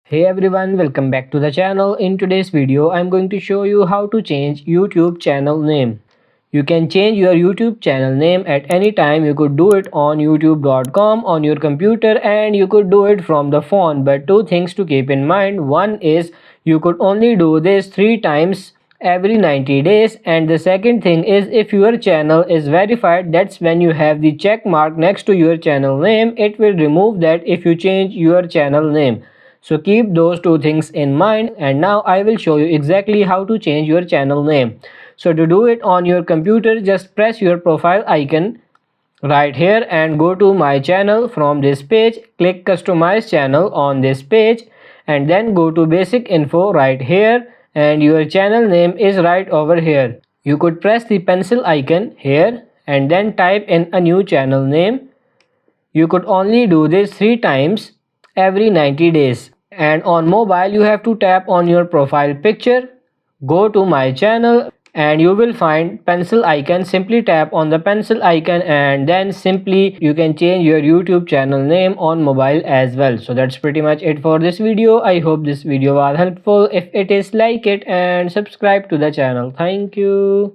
Hey everyone, welcome back to the channel. In today's video, I'm going to show you how to change YouTube channel name. You can change your YouTube channel name at any time. You could do it on youtube.com on your computer and you could do it from the phone. But two things to keep in mind. One is you could only do this 3 times every 90 days, and the second thing is if your channel is verified, that's when you have the check mark next to your channel name. It will remove that if you change your channel name. So keep those two things in mind, and now I will show you exactly how to change your channel name. So to do it on your computer, just press your profile icon right here and go to my channel. From this page, click customize channel on this page and then go to basic info right here, and your channel name is right over here. You could press the pencil icon here and then type in a new channel name. You could only do this 3 times every 90 days. And on mobile, you have to tap on your profile picture, go to my channel, and you will find pencil icon. Simply tap on the pencil icon and then simply you can change your YouTube channel name on mobile as well. So that's pretty much it for this video. I hope this video was helpful. If it is, like it and subscribe to the channel. Thank you.